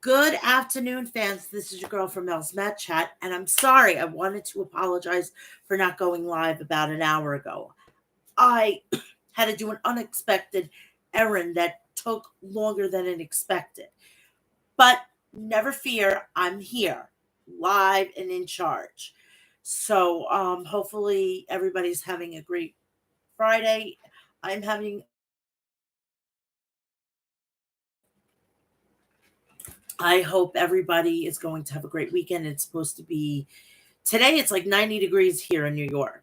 Good afternoon, fans. This is your girl from Mel'S Mat Chat, and I'm sorry. I wanted to apologize for not going live about an hour ago. I had to do an unexpected errand that took longer than it expected. But never fear, I'm here, live and in charge. So hopefully everybody's having a great Friday. I'm having I hope everybody is going to have a great weekend. It's supposed to be today. It's like 90 degrees here in New York.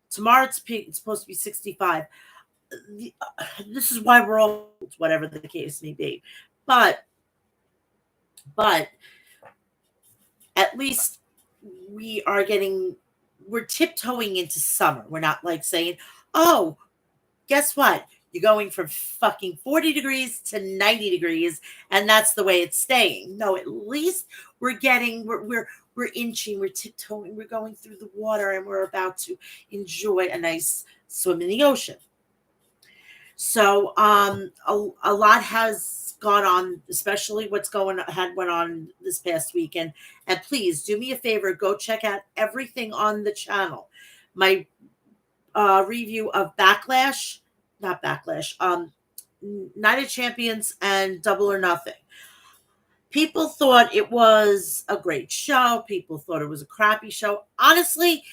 Tomorrow it's supposed to be 65. This is why we're all whatever the case may be. But but at least we are getting we're tiptoeing into summer. We're not like saying, "Oh, guess what? You're going from fucking 40 degrees to 90 degrees, and that's the way it's staying." No, at least we're inching, we're tiptoeing, we're going through the water, and we're about to enjoy a nice swim in the ocean. So a lot has gone on, especially what's going had went on this past weekend. And please do me a favor, go check out everything on the channel. My review of Backlash, not Backlash, Night of Champions and Double or Nothing. People thought it was a great show. People thought it was a crappy show. Honestly,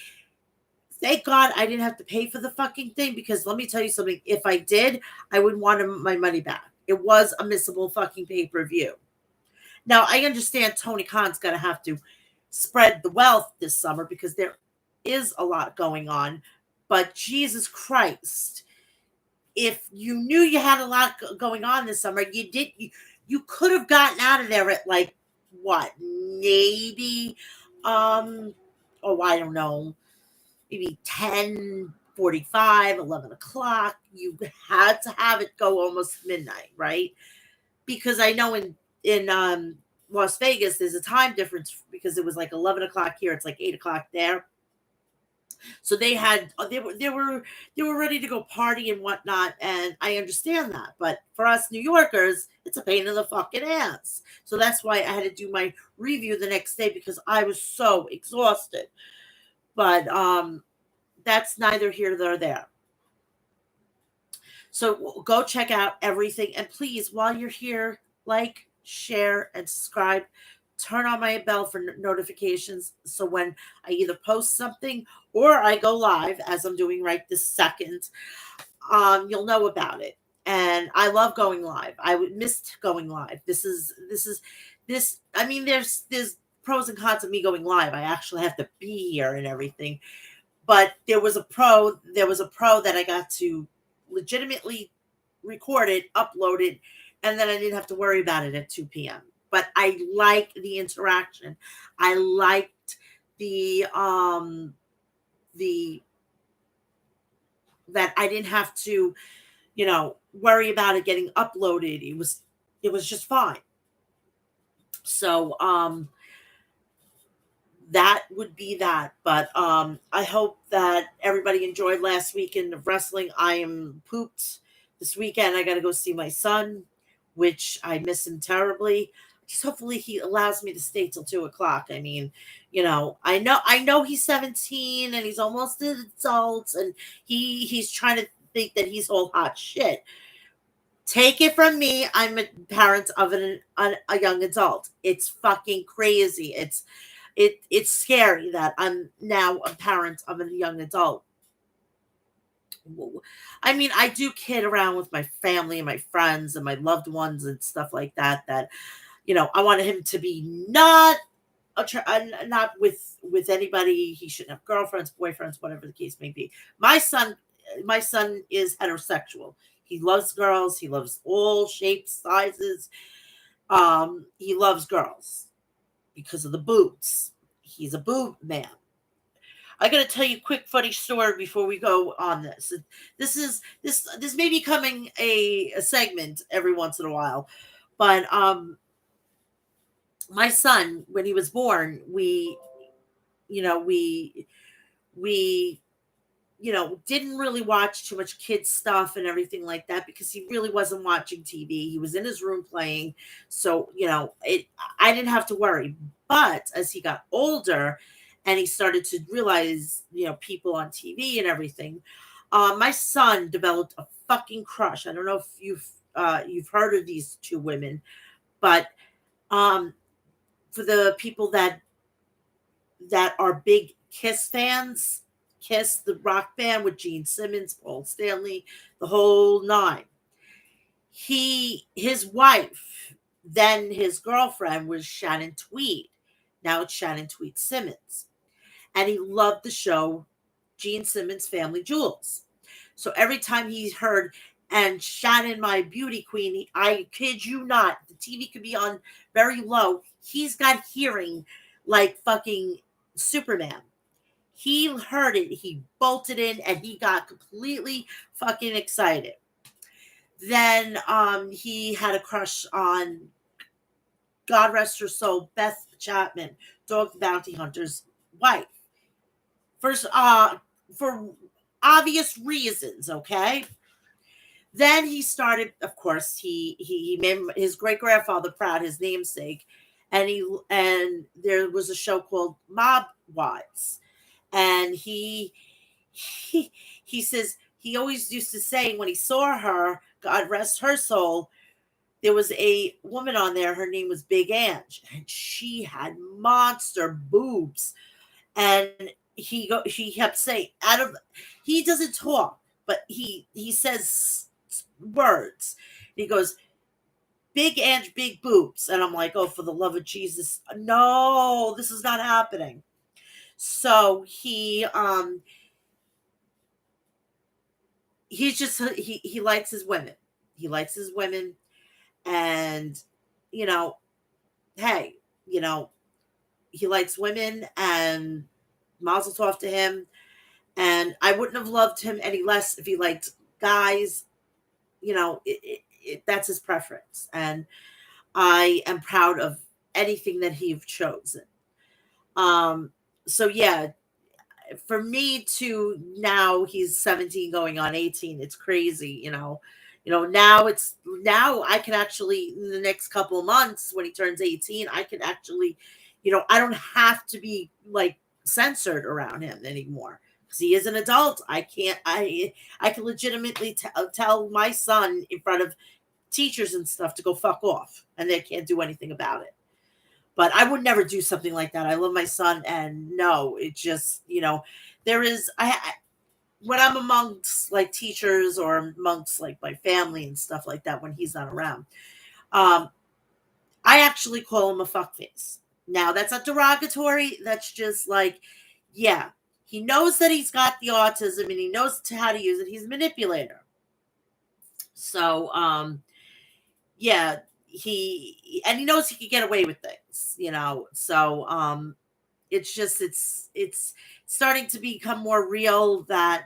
thank God I didn't have to pay for the fucking thing because let me tell you something. If I did, I would want my money back. It was a missable fucking pay-per-view. Now, I understand Tony Khan's going to have to spread the wealth this summer because there is a lot going on. But Jesus Christ, if you knew you had a lot going on this summer, you could have gotten out of there at like what? Maybe I don't know, maybe 10:45, 11 o'clock. You had to have it go almost midnight, right? Because I know in Las Vegas there's a time difference because it was like 11 o'clock here, it's like 8 o'clock there. So they were ready to go party and whatnot, and I understand that. But for us New Yorkers, it's a pain in the fucking ass. So that's why I had to do my review the next day because I was so exhausted. But that's neither here nor there. So go check out everything. And please, while you're here, like, share, and subscribe. Turn on my bell for notifications. So when I either post something or I go live, as I'm doing right this second, you'll know about it. And I love going live. I missed going live. This. I mean, there's pros and cons of me going live. I actually have to be here and everything. But there was a pro that I got to legitimately record it, upload it, and then I didn't have to worry about it at 2 p.m. But I like the interaction. I liked the that I didn't have to, worry about it getting uploaded. It was just fine. So that would be that. But I hope that everybody enjoyed last weekend of wrestling. I am pooped. This weekend I got to go see my son, which I miss him terribly. Just hopefully he allows me to stay till 2 o'clock. I mean, I know he's 17 and he's almost an adult, and he's trying to think that he's all hot shit. Take it from me, I'm a parent of a young adult. It's fucking crazy. It's scary that I'm now a parent of a young adult. I mean, I do kid around with my family and my friends and my loved ones and stuff like that. I wanted him to be not with anybody. He shouldn't have girlfriends, boyfriends, whatever the case may be. My son is heterosexual. He loves girls. He loves all shapes, sizes. He loves girls because of the boobs. He's a boob man. I got to tell you a quick funny story before we go on this. This may be becoming a segment every once in a while, but my son, when he was born, we didn't really watch too much kids stuff and everything like that because he really wasn't watching TV. He was in his room playing. So, I didn't have to worry. But as he got older and he started to realize, people on TV and everything, my son developed a fucking crush. I don't know if you've heard of these two women, but um, for the people that are big Kiss fans, Kiss, the rock band with Gene Simmons, Paul Stanley, the whole nine. His wife, then his girlfriend, was Shannon Tweed. Now it's Shannon Tweed Simmons. And he loved the show Gene Simmons' Family Jewels. So every time he heard, and Shannon, my beauty queen, I kid you not, the TV could be on very low. He's got hearing like fucking Superman. He heard it, he bolted in, and he got completely fucking excited. Then he had a crush on, God rest her soul, Beth Chapman, Dog the Bounty Hunter's wife. First, for obvious reasons, okay? Then he started, of course, he made his great grandfather proud, his namesake, and there was a show called Mob Wives, and he says he always used to say when he saw her, God rest her soul, there was a woman on there. Her name was Big Ange, and she had monster boobs, and he kept saying he doesn't talk, but he says words. He goes, Big Ange, big boobs. And I'm like, oh, for the love of Jesus, no, this is not happening. So he's just he likes his women. He likes his women, and hey, he likes women, and mazel tov to him. And I wouldn't have loved him any less if he liked guys. That's his preference, and I am proud of anything that he's chosen. So yeah, for me to now he's 17 going on 18, it's crazy, now I can actually, in the next couple of months when he turns 18, I can actually, I don't have to be like censored around him anymore because he is an adult. I can legitimately tell my son in front of teachers and stuff to go fuck off, and they can't do anything about it. But I would never do something like that. I love my son, and no, it just, there is, when I'm amongst like teachers or amongst like my family and stuff like that, when he's not around, um, I actually call him a fuckface. Now, that's not derogatory. That's just like, yeah, he knows that he's got the autism and he knows how to use it. He's a manipulator. So, yeah, he knows he could get away with things, so it's starting to become more real that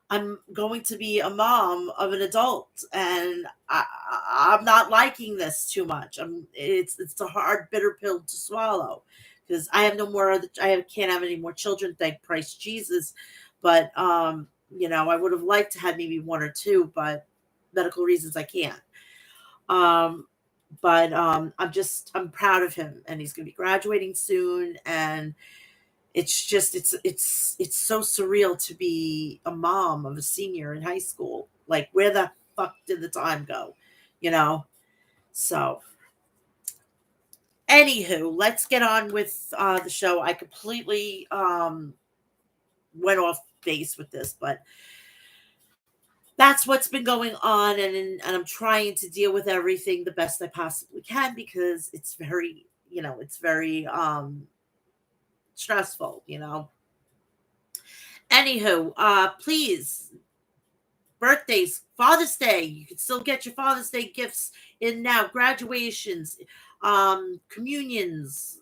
I'm going to be a mom of an adult, and I'm not liking this too much. It's a hard bitter pill to swallow because I have no more I can't have any more children, thank Christ Jesus. But I would have liked to have maybe one or two, but medical reasons I can't. Um, but I'm proud of him, and he's going to be graduating soon, and it's just it's so surreal to be a mom of a senior in high school. Like, where the fuck did the time go? You know? So, anywho, let's get on with the show. I completely went off base with this, but that's what's been going on, and I'm trying to deal with everything the best I possibly can because it's very, it's very stressful, Anywho, please, birthdays, Father's Day, you can still get your Father's Day gifts in now, graduations, communions,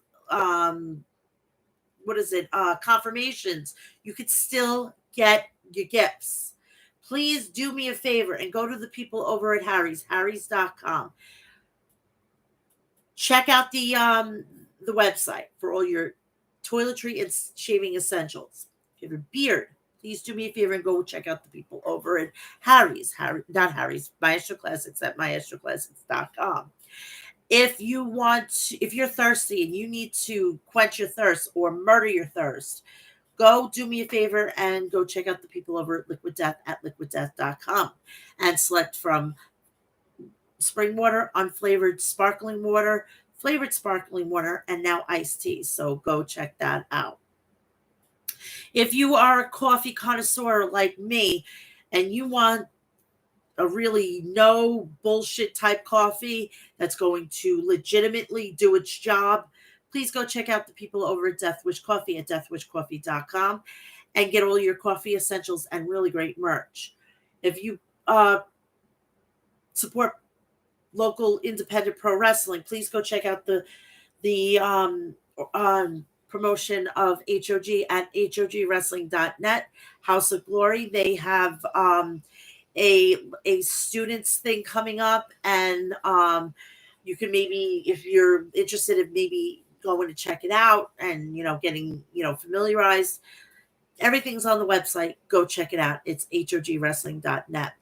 what is it? Confirmations. You could still get your gifts. Please do me a favor and go to the people over at harrys.com. Check out the website for all your toiletry and shaving essentials. If you have a beard, please do me a favor and go check out the people over at not Harry's, Maestro Classics at maestroclassics.com. If you're thirsty and you need to quench your thirst or murder your thirst, go do me a favor and go check out the people over at Liquid Death at liquiddeath.com and select from spring water, unflavored sparkling water, flavored sparkling water, and now iced tea. So go check that out. If you are a coffee connoisseur like me and you want a really no bullshit type coffee that's going to legitimately do its job, please go check out the people over at Death Wish Coffee at deathwishcoffee.com and get all your coffee essentials and really great merch. If you support local independent pro wrestling, please go check out the promotion of HOG at hogwrestling.net. House of Glory. They have a students thing coming up, and you can maybe, if you're interested in maybe going to check it out and getting familiarized. Everything's on the website. Go check it out. It's hogwrestling.net.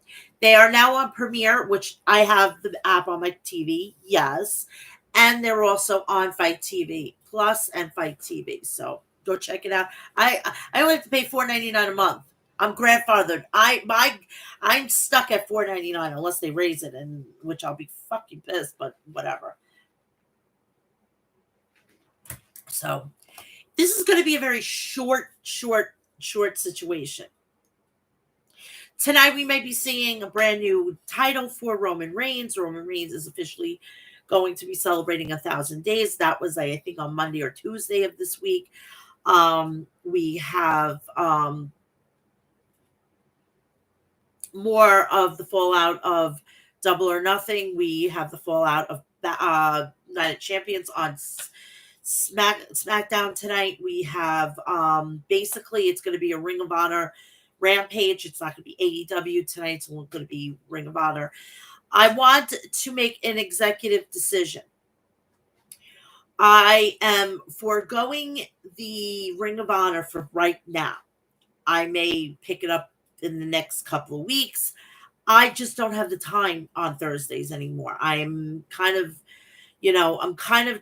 They are now on Premiere, which I have the app on my TV. Yes. And they're also on Fight TV Plus and Fight TV. So go check it out. I only have to pay $4.99 a month. I'm grandfathered. I'm stuck at $4.99 unless they raise it, and which I'll be fucking pissed, but whatever. So this is going to be a very short situation. Tonight we may be seeing a brand new title for Roman Reigns. Roman Reigns is officially going to be celebrating 1,000 days. That was, I think, on Monday or Tuesday of this week. We have more of the fallout of Double or Nothing. We have the fallout of Night of Champions on SmackDown tonight. We have basically it's going to be a Ring of Honor Rampage. It's not going to be AEW tonight. It's going to be Ring of Honor. I want to make an executive decision. I am foregoing the Ring of Honor for right now. I may pick it up in the next couple of weeks. I just don't have the time on Thursdays anymore. I'm kind of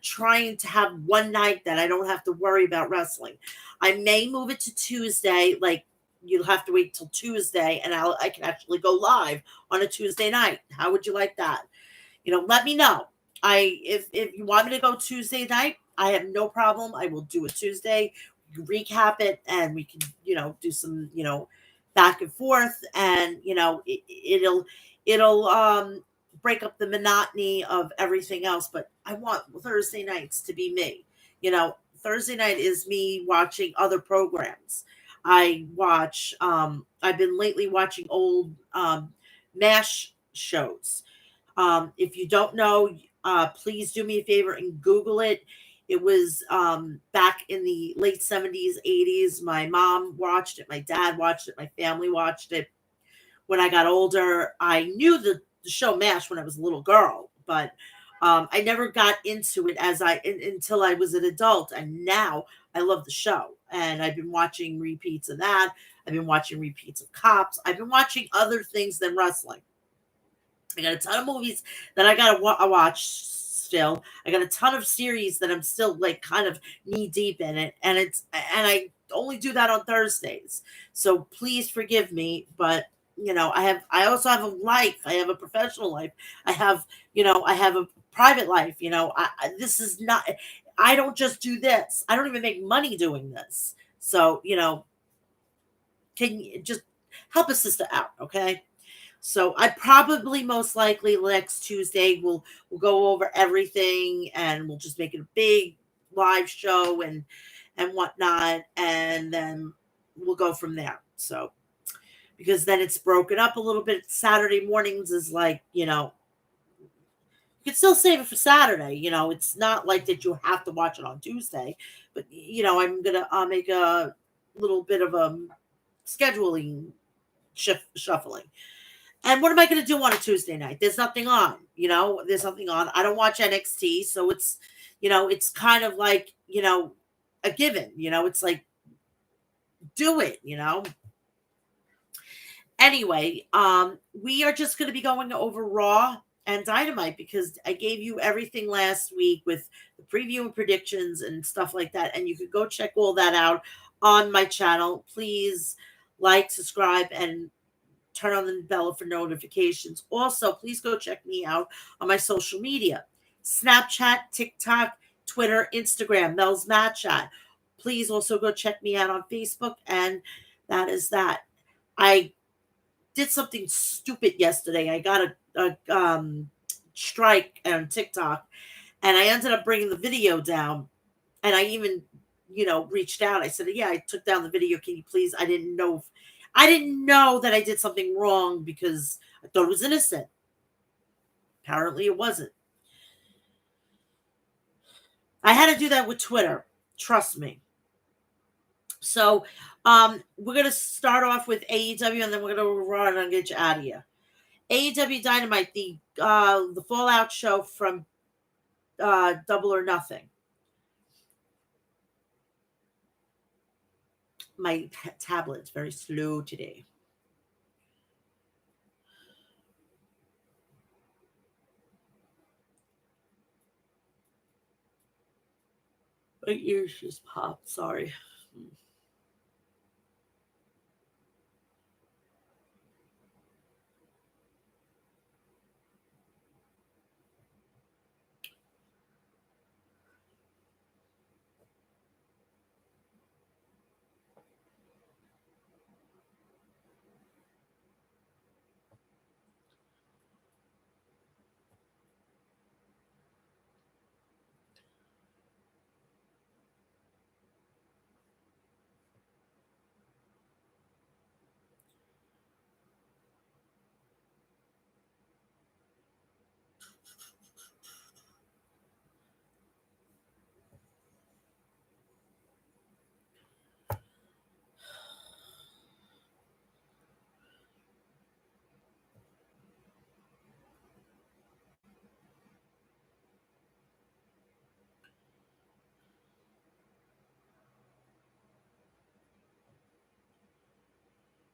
trying to have one night that I don't have to worry about wrestling. I may move it to Tuesday. Like, you'll have to wait till Tuesday, and I can actually go live on a Tuesday night. How would you like that? Let me know. If you want me to go Tuesday night, I have no problem. I will do it Tuesday. Recap it, and we can do some back and forth, and it'll break up the monotony of everything else. But I want Thursday nights to be me. Thursday night is me watching other programs. I've been lately watching old MASH shows. If you don't know, please do me a favor and Google it. It was back in the late 70s, 80s. My mom watched it. My dad watched it. My family watched it. When I got older, I knew the show MASH when I was a little girl, but I never got into it until I was an adult. And now I love the show. And I've been watching repeats of that. I've been watching repeats of Cops. I've been watching other things than wrestling. I got a ton of movies that I got to watch still. I got a ton of series that I'm still like kind of knee deep in it. And I only do that on Thursdays. So please forgive me. But I also have a life. I have a professional life. I have a private life. This is not, I don't just do this. I don't even make money doing this. So, can you just help a sister out? Okay. So I probably most likely next Tuesday we'll go over everything, and we'll just make it a big live show and whatnot. And then we'll go from there. So, because then it's broken up a little bit. Saturday mornings is like, you can still save it for Saturday. It's not like that you have to watch it on Tuesday, but I'm going to make a little bit of a scheduling shuffling. And what am I going to do on a Tuesday night? There's nothing on, there's nothing on. I don't watch NXT. So it's, it's kind of like, a given, it's like, do it, Anyway, we are just going to be going over Raw and Dynamite because I gave you everything last week with the preview and predictions and stuff like that. And you could go check all that out on my channel. Please like, subscribe, and turn on the bell for notifications. Also, please go check me out on my social media: Snapchat, TikTok, Twitter, Instagram, Mel's Mat Chat. Please also go check me out on Facebook. And that is that. I did something stupid yesterday. I got a strike on TikTok, and I ended up bringing the video down. And I even, reached out. I said, "Yeah, I took down the video. Can you please?" I didn't know that I did something wrong because I thought it was innocent. Apparently, it wasn't. I had to do that with Twitter. Trust me. So, we're gonna start off with AEW, and then we're gonna run and get you out of here. AEW Dynamite, the Fallout show from Double or Nothing. My tablet's very slow today. My ears just popped. Sorry.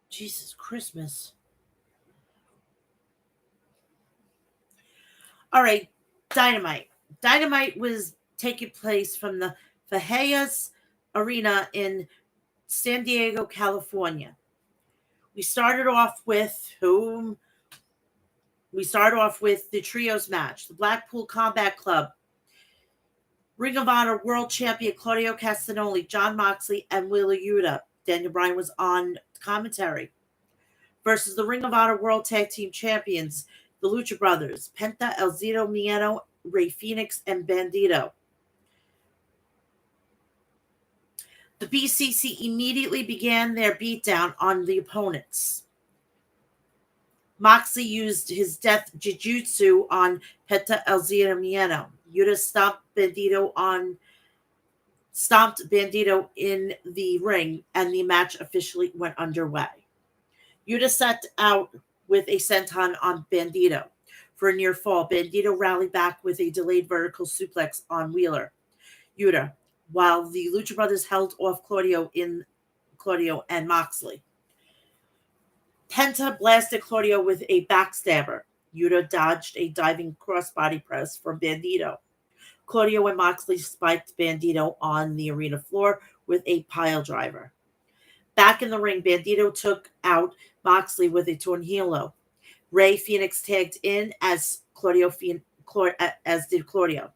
Jesus Christmas. All right, Dynamite. Dynamite was taking place from the Fajitas Arena in San Diego, California. We started off with whom? We started off with the trios match: the Blackpool Combat Club, Ring of Honor World Champion Claudio Castagnoli, Jon Moxley, and Wheeler Yuta. Daniel Bryan was on commentary. Versus the Ring of Honor World Tag Team Champions, the Lucha Brothers, Penta, El Zito Miedo, Rey Fenix, and Bandito. The BCC immediately began their beatdown on the opponents. Moxley used his death jujutsu on Penta El Zito Miedo. Yuta stomped Bandito in the ring, and the match officially went underway. Yuta set out with a senton on Bandito. For a near fall, Bandito rallied back with a delayed vertical suplex on Yuta, while the Lucha Brothers held off Claudio and Moxley. Penta blasted Claudio with a backstabber. Yuta dodged a diving crossbody press from Bandito. Claudio and Moxley spiked Bandito on the arena floor with a pile driver. Back in the ring, Bandito took out Moxley with a tornillo. Rey Fenix tagged in as did Claudio.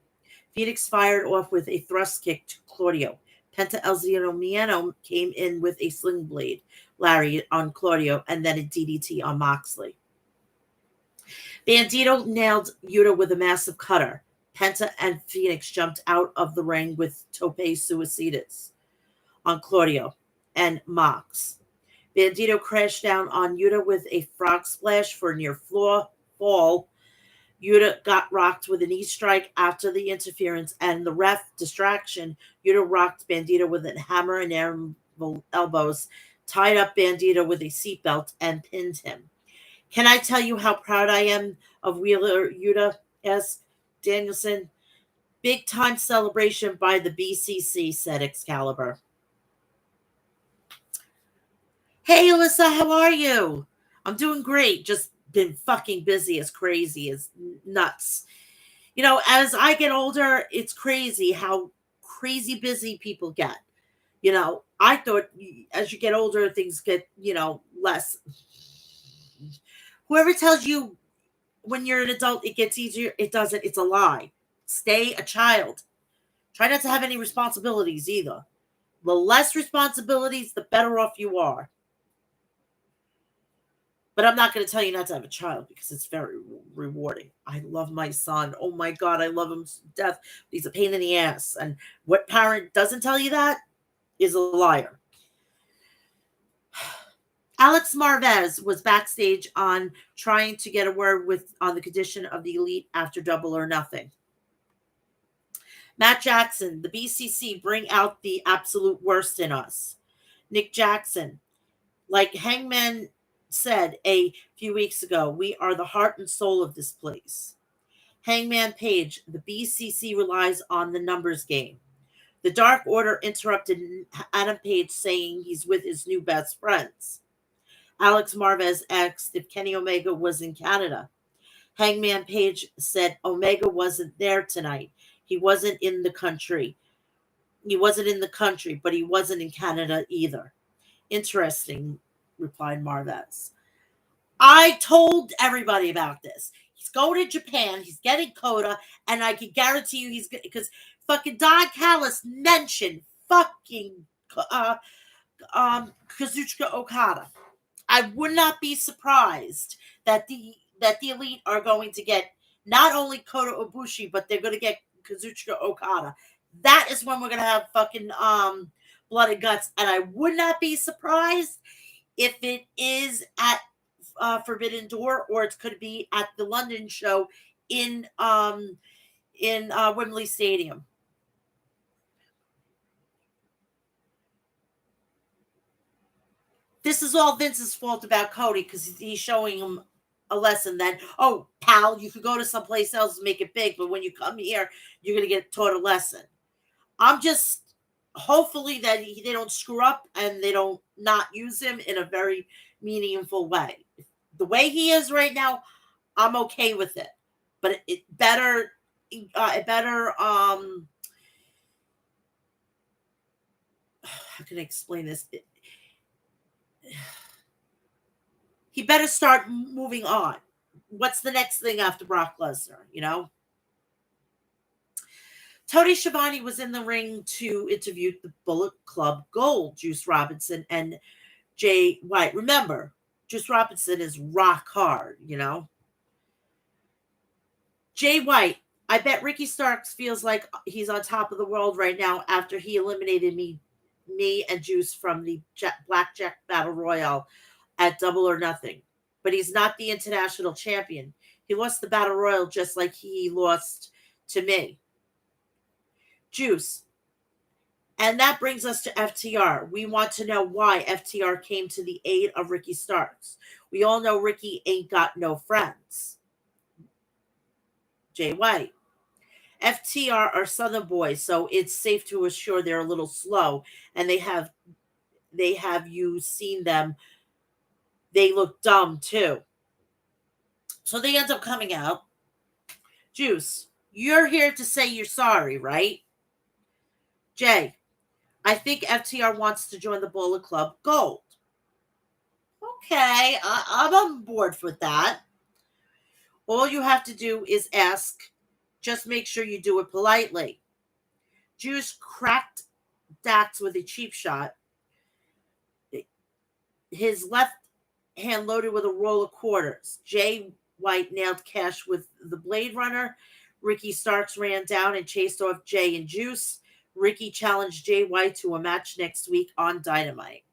Fenix fired off with a thrust kick to Claudio. Penta El Zito Miedo came in with a sling blade lariat on Claudio and then a DDT on Moxley. Bandito nailed Yuta with a massive cutter. Penta and Fenix jumped out of the ring with tope suicidas on Claudio and Mox. Bandito crashed down on Yuta with a frog splash for a near floor fall. Yuta got rocked with a knee strike after the interference and the ref distraction. Yuta rocked Bandito with a hammer and elbows, tied up Bandito with a seatbelt, and pinned him. Can I tell you how proud I am of Wheeler Yuta S. Danielson? Big time celebration by the BCC, said Excalibur. Hey, Alyssa, how are you? I'm doing great. Just been fucking busy as crazy as nuts. You know, as I get older, it's crazy how crazy busy people get. You know, I thought as you get older, things get, less. Whoever tells you when you're an adult it gets easier, it doesn't. It's a lie. Stay a child. Try not to have any responsibilities either. The less responsibilities, the better off you are. But I'm not going to tell you not to have a child because it's very rewarding. I love my son. Oh my God, I love him to death. He's a pain in the ass. And what parent doesn't tell you that is a liar. Alex Marvez was backstage on trying to get a word with on the condition of the elite after Double or Nothing. Matt Jackson, the BCC bring out the absolute worst in us. Nick Jackson, like Hangman said a few weeks ago, we are the heart and soul of this place. Hangman Page, the BCC relies on the numbers game. The Dark Order interrupted Adam Page saying he's with his new best friends. Alex Marvez asked if Kenny Omega was in Canada. Hangman Page said Omega wasn't there tonight. He wasn't in the country. But he wasn't in Canada either. Interesting, replied Marvez. I told everybody about this. He's going to Japan. He's getting Coda, and I can guarantee you he's because fucking Don Callis mentioned fucking Kazuchika Okada. I would not be surprised that the elite are going to get not only Kota Ibushi, but they're going to get Kazuchika Okada. That is when we're going to have fucking blood and guts, and I would not be surprised if it is at Forbidden Door or it could be at the London show in Wembley Stadium. This is all Vince's fault about Cody because he's showing him a lesson that, oh, pal, you could go to someplace else and make it big, but when you come here, you're going to get taught a lesson. I'm just hopefully that they don't screw up and they don't not use him in a very meaningful way. The way he is right now, I'm okay with it, but it better how can I explain this? He better start moving on. What's the next thing after Brock Lesnar, you know? Tony Schiavone was in the ring to interview the Bullet Club Gold, Juice Robinson and Jay White. Remember, Juice Robinson is rock hard, you know? Jay White, I bet Ricky Starks feels like he's on top of the world right now after he eliminated me and Juice from the Blackjack Battle Royale at Double or Nothing. But he's not the international champion. He lost the Battle Royal just like he lost to me. Juice. And that brings us to FTR. We want to know why FTR came to the aid of Ricky Starks. We all know Ricky ain't got no friends. Jay White. FTR are Southern boys, so it's safe to assure they're a little slow, and they have you seen them. They look dumb too. So they end up coming out. Juice, you're here to say you're sorry, right? Jay, I think FTR wants to join the Bullet Club Gold. Okay, I'm on board with that. All you have to do is ask. Just make sure you do it politely. Juice cracked Dax with a cheap shot. His left hand loaded with a roll of quarters. Jay White nailed Cash with the Blade Runner. Ricky Starks ran down and chased off Jay and Juice. Ricky challenged Jay White to a match next week on Dynamite.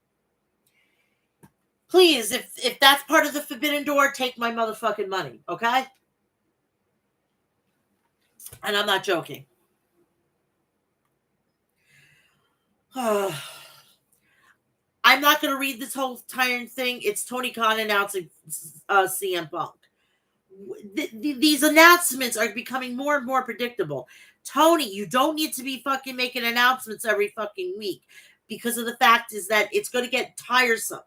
Please, if that's part of the Forbidden Door, take my motherfucking money, okay? And I'm not joking. I'm not going to read this whole entire thing. It's Tony Khan announcing CM Punk. These announcements are becoming more and more predictable. Tony, you don't need to be fucking making announcements every fucking week because of the fact is that it's going to get tiresome.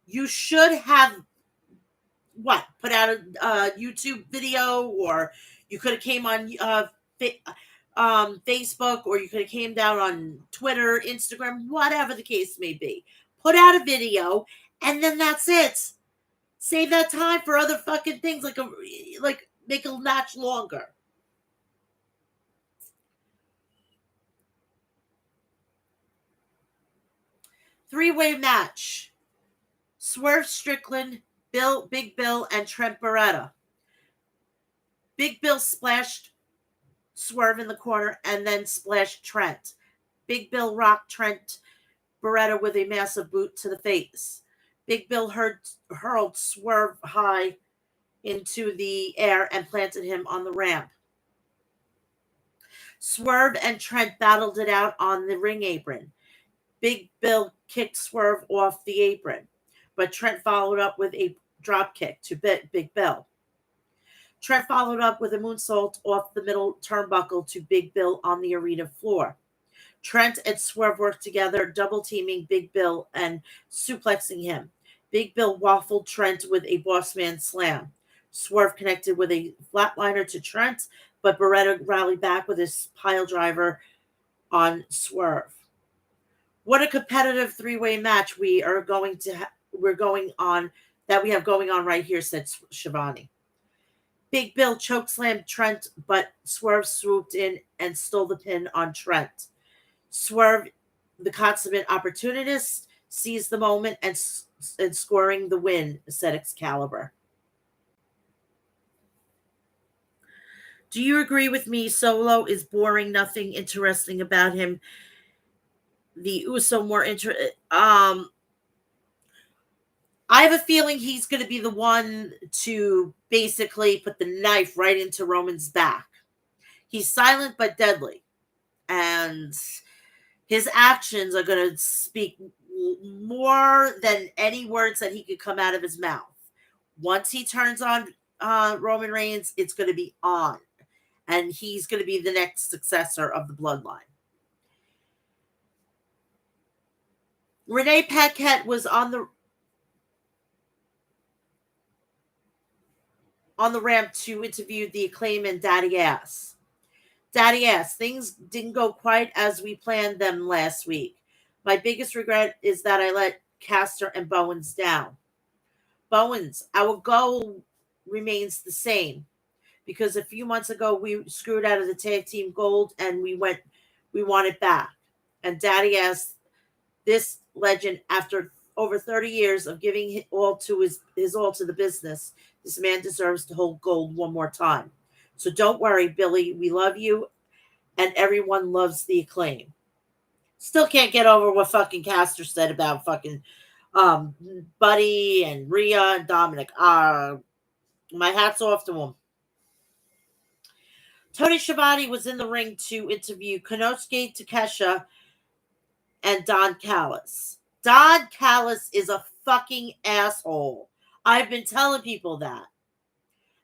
You should have put out a YouTube video, or you could have came on Facebook, or you could have came down on Twitter, Instagram, whatever the case may be. Put out a video, and then that's it. Save that time for other fucking things, like make a match longer. Three-way match: Swerve Strickland, Big Bill, and Trent Beretta. Big Bill splashed Swerve in the corner and then splashed Trent. Big Bill rocked Trent Beretta with a massive boot to the face. Big Bill hurled Swerve high into the air and planted him on the ramp. Swerve and Trent battled it out on the ring apron. Big Bill kicked Swerve off the apron, but Trent followed up with a drop kick to Big Bill. Trent followed up with a moonsault off the middle turnbuckle to Big Bill on the arena floor. Trent and Swerve worked together, double teaming Big Bill and suplexing him. Big Bill waffled Trent with a bossman slam. Swerve connected with a flatliner to Trent, but Beretta rallied back with his pile driver on Swerve. What a competitive three-way match we have going on right here, said Shivani. Big Bill chokeslammed Trent, but Swerve swooped in and stole the pin on Trent. Swerve, the consummate opportunist, seized the moment and scoring the win, said Excalibur. Do you agree with me? Solo is boring, nothing interesting about him. The Uso more I have a feeling he's going to be the one to basically put the knife right into Roman's back. He's silent but deadly, and his actions are going to speak more than any words that he could come out of his mouth. Once he turns on Roman Reigns, it's going to be on, and he's going to be the next successor of the bloodline. Renee Paquette was on the ramp to interview the Acclaim and Daddy Ass. Daddy Ass, things didn't go quite as we planned them last week. My biggest regret is that I let Caster and Bowens down. Bowens, our goal remains the same, because a few months ago we screwed out of the tag team gold and we want it back. And Daddy Ass, this legend, after over 30 years of giving his all to the business, this man deserves to hold gold one more time. So don't worry, Billy. We love you, and everyone loves the Acclaim. Still can't get over what fucking Caster said about fucking Buddy and Rhea and Dominic. My hat's off to him. Tony Schiavone was in the ring to interview Konosuke Takeshita and Don Callis. Don Callis is a fucking asshole. I've been telling people that.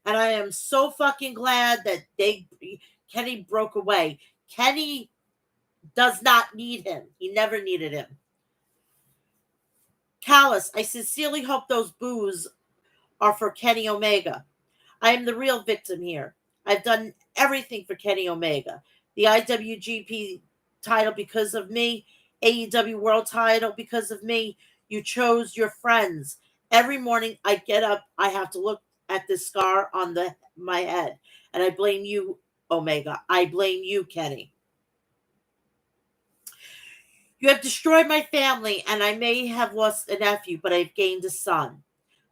And I am so fucking glad that Kenny broke away. Kenny does not need him. He never needed him. Callis, I sincerely hope those boos are for Kenny Omega. I am the real victim here. I've done everything for Kenny Omega. The IWGP title because of me. AEW World title because of me. You chose your friends. Every morning I get up, I have to look at this scar on my head. And I blame you, Omega. I blame you, Kenny. You have destroyed my family, and I may have lost a nephew, but I've gained a son.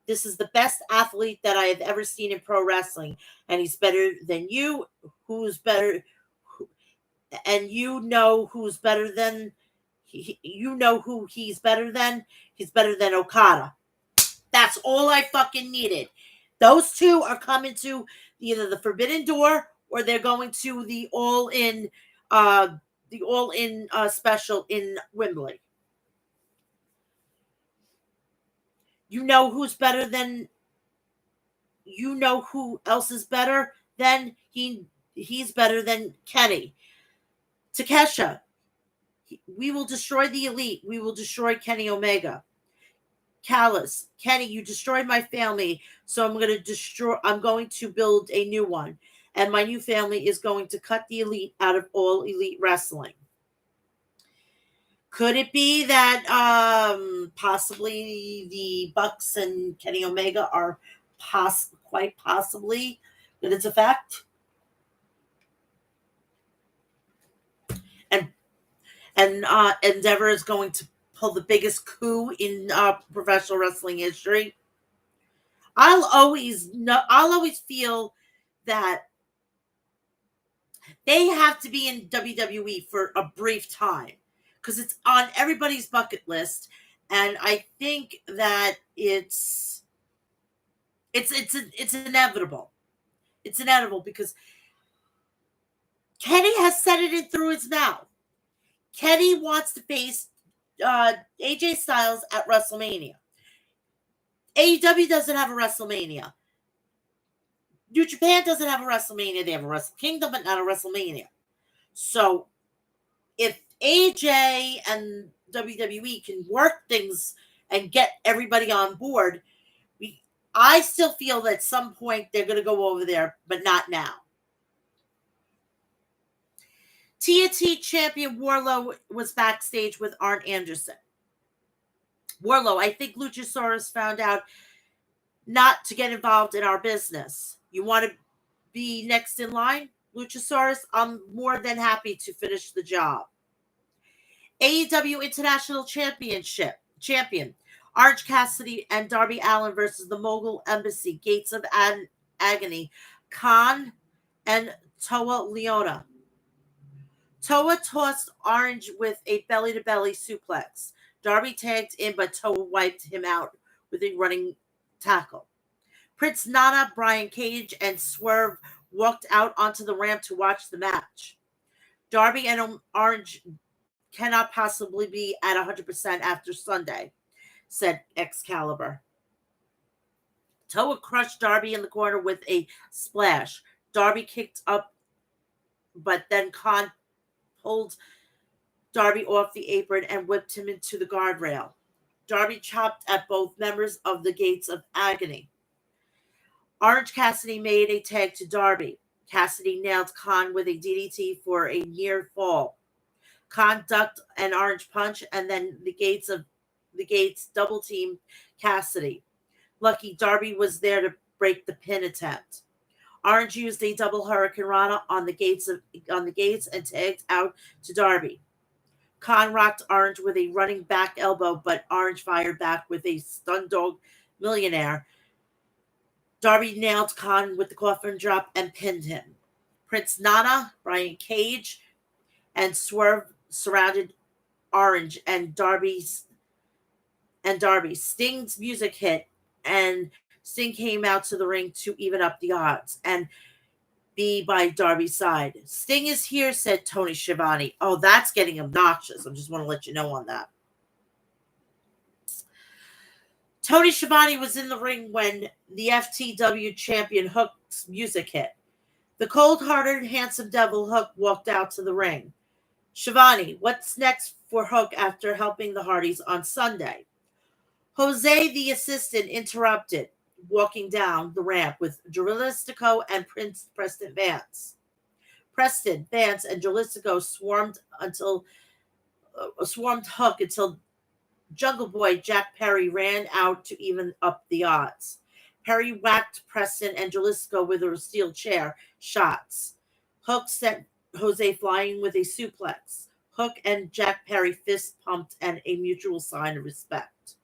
This is the best athlete that I have ever seen in pro wrestling, and he's better than you. Who's better? And you know who's better than? You know who he's better than? He's better than Okada. That's all I fucking needed. Those two are coming to either the Forbidden Door or they're going to the All-In special in Wembley. You know who's better than? You know who else is better than? He's better than Kenny. Takeshita. We will destroy the Elite. We will destroy Kenny Omega. Callous, Kenny, you destroyed my family, so I'm going to build a new one. And my new family is going to cut the elite out of all elite wrestling. Could it be that possibly the Bucks and Kenny Omega are quite possibly that it's a fact? And Endeavor is going to pull the biggest coup in professional wrestling history. I'll always feel that they have to be in WWE for a brief time because it's on everybody's bucket list, and I think that it's inevitable. It's inevitable because Kenny has said it in through his mouth. Kenny wants to face AJ Styles at WrestleMania. AEW doesn't have a WrestleMania. New Japan doesn't have a WrestleMania. They have a Wrestle Kingdom, but not a WrestleMania. So if AJ and WWE can work things and get everybody on board, I still feel that at some point they're going to go over there, but not now. TNT champion Wardlow was backstage with Arn Anderson. Wardlow, I think Luchasaurus found out not to get involved in our business. You want to be next in line, Luchasaurus? I'm more than happy to finish the job. AEW International Champion Orange Cassidy and Darby Allin versus the Mogul Embassy, Gates of Agony, Khan and Toa Leona. Toa tossed Orange with a belly-to-belly suplex. Darby tagged in, but Toa wiped him out with a running tackle. Prince Nana, Brian Cage, and Swerve walked out onto the ramp to watch the match. Darby and Orange cannot possibly be at 100% after Sunday, said Excalibur. Toa crushed Darby in the corner with a splash. Darby kicked up, but then Khan pulled Darby off the apron and whipped him into the guardrail. Darby chopped at both members of the Gates of Agony. Orange Cassidy made a tag to Darby. Cassidy nailed Khan with a DDT for a near fall. Khan ducked an orange punch, and then the Gates double teamed Cassidy. Lucky Darby was there to break the pin attempt. Orange used a double Hurricane Rana on the Gates and tagged out to Darby. Khan rocked Orange with a running back elbow, but Orange fired back with a stun dog millionaire. Darby nailed Khan with the coffin drop and pinned him. Prince Nana, Brian Cage, and Swerve surrounded Orange and Darby. Sting's music hit, and Sting came out to the ring to even up the odds and be by Darby's side. Sting is here, said Tony Schiavone. Oh, that's getting obnoxious. I just want to let you know on that. Tony Schiavone was in the ring when the FTW champion Hook's music hit. The cold-hearted, handsome devil Hook walked out to the ring. Schiavone, what's next for Hook after helping the Hardys on Sunday? Jose, the assistant, interrupted, walking down the ramp with Jalisco and Prince Preston Vance. Preston, Vance, and Jalisco swarmed Hook until Jungle Boy Jack Perry ran out to even up the odds. Perry whacked Preston and Jalisco with a steel chair shots. Hook sent Jose flying with a suplex. Hook and Jack Perry fist pumped and a mutual sign of respect.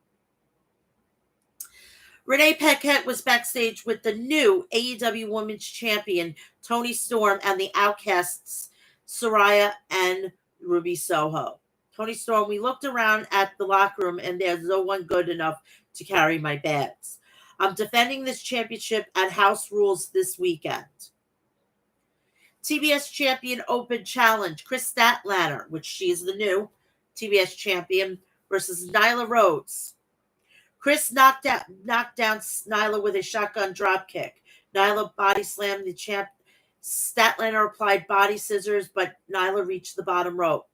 Renee Paquette was backstage with the new AEW Women's Champion Toni Storm and the Outcasts Saraya and Ruby Soho. Toni Storm, we looked around at the locker room and there's no one good enough to carry my bags. I'm defending this championship at House Rules this weekend. TBS Champion Open Challenge, Chris Statlander, which she is the new TBS Champion, versus Nyla Rose. Chris knocked down Nyla with a shotgun dropkick. Nyla body slammed the champ. Statlander applied body scissors, but Nyla reached the bottom rope,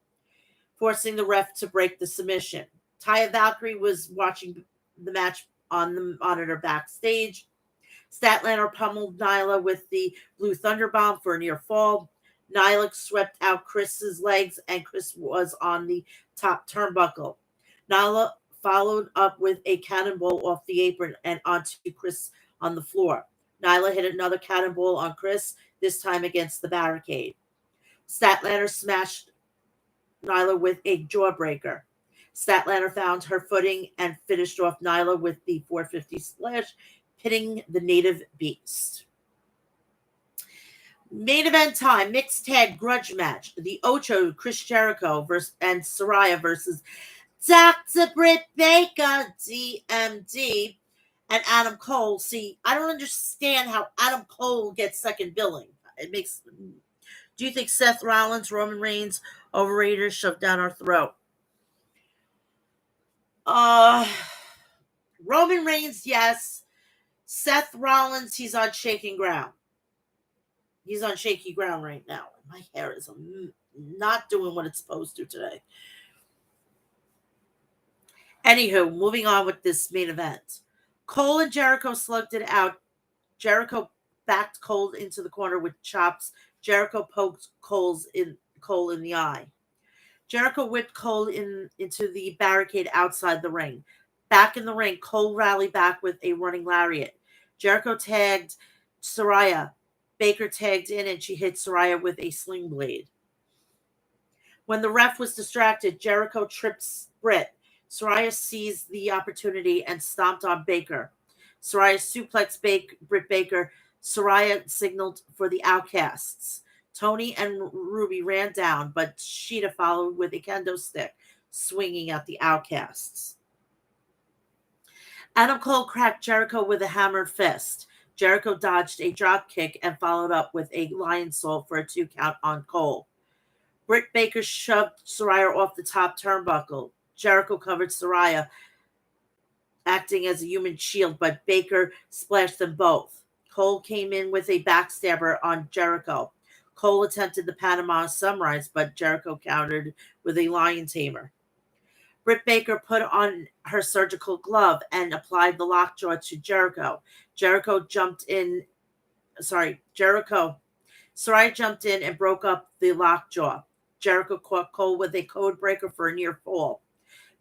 forcing the ref to break the submission. Taya Valkyrie was watching the match on the monitor backstage. Statlander pummeled Nyla with the Blue Thunder Bomb for a near fall. Nyla swept out Chris's legs, and Chris was on the top turnbuckle. Nyla followed up with a cannonball off the apron and onto Chris on the floor. Nyla hit another cannonball on Chris, this time against the barricade. Statlander smashed Nyla with a jawbreaker. Statlander found her footing and finished off Nyla with the 450 splash, hitting the native beast. Main event time, mixed tag grudge match. The Ocho, Chris Jericho and Saraya versus Dr. Britt Baker, DMD, and Adam Cole. See, I don't understand how Adam Cole gets second billing. Do you think Seth Rollins, Roman Reigns, overrated, shoved down our throat? Roman Reigns, yes. Seth Rollins, he's on shaky ground. He's on shaky ground right now. My hair is not doing what it's supposed to today. Anywho, moving on with this main event. Cole and Jericho slugged it out. Jericho backed Cole into the corner with chops. Jericho poked Cole in the eye. Jericho whipped Cole into the barricade outside the ring. Back in the ring, Cole rallied back with a running lariat. Jericho tagged Saraya. Baker tagged in and she hit Saraya with a sling blade. When the ref was distracted, Jericho trips Britt. Saraya seized the opportunity and stomped on Baker. Saraya suplexed Britt Baker. Saraya signaled for the Outcasts. Tony and Ruby ran down, but Sheeta followed with a kendo stick, swinging at the Outcasts. Adam Cole cracked Jericho with a hammered fist. Jericho dodged a drop kick and followed up with a lion salt for a 2 count on Cole. Britt Baker shoved Saraya off the top turnbuckle. Jericho covered Saraya, acting as a human shield, but Baker splashed them both. Cole came in with a backstabber on Jericho. Cole attempted the Panama Sunrise, but Jericho countered with a lion tamer. Britt Baker put on her surgical glove and applied the lockjaw to Jericho. Saraya jumped in and broke up the lockjaw. Jericho caught Cole with a code breaker for a near fall.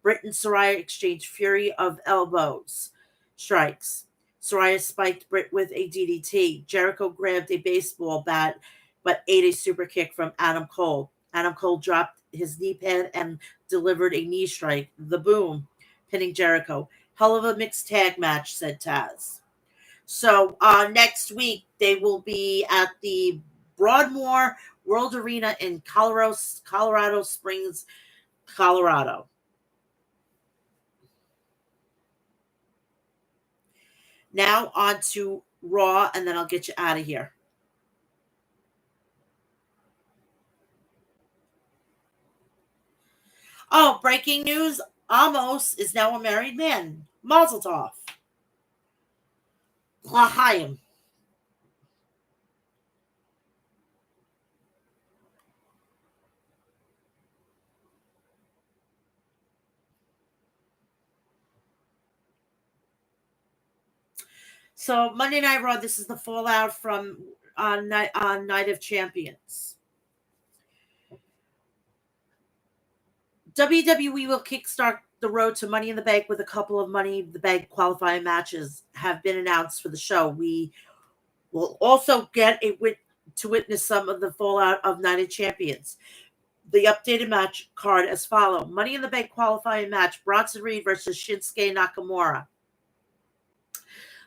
Britt and Saraya exchanged fury of elbows strikes. Saraya spiked Britt with a DDT. Jericho grabbed a baseball bat but ate a super kick from Adam Cole. Adam Cole dropped his knee pad and delivered a knee strike, the boom, pinning Jericho. Hell of a mixed tag match, said Taz. So next week, they will be at the Broadmoor World Arena in Colorado Springs, Colorado. Now on to Raw, and then I'll get you out of here. Oh, breaking news. Amos is now a married man. Mazel tov. L'chaim. So Monday Night Raw, this is the fallout from Night of Champions. WWE will kickstart the road to Money in the Bank with a couple of Money in the Bank qualifying matches have been announced for the show. We will also get to witness some of the fallout of Night of Champions. The updated match card as follows. Money in the Bank qualifying match, Bronson Reed versus Shinsuke Nakamura.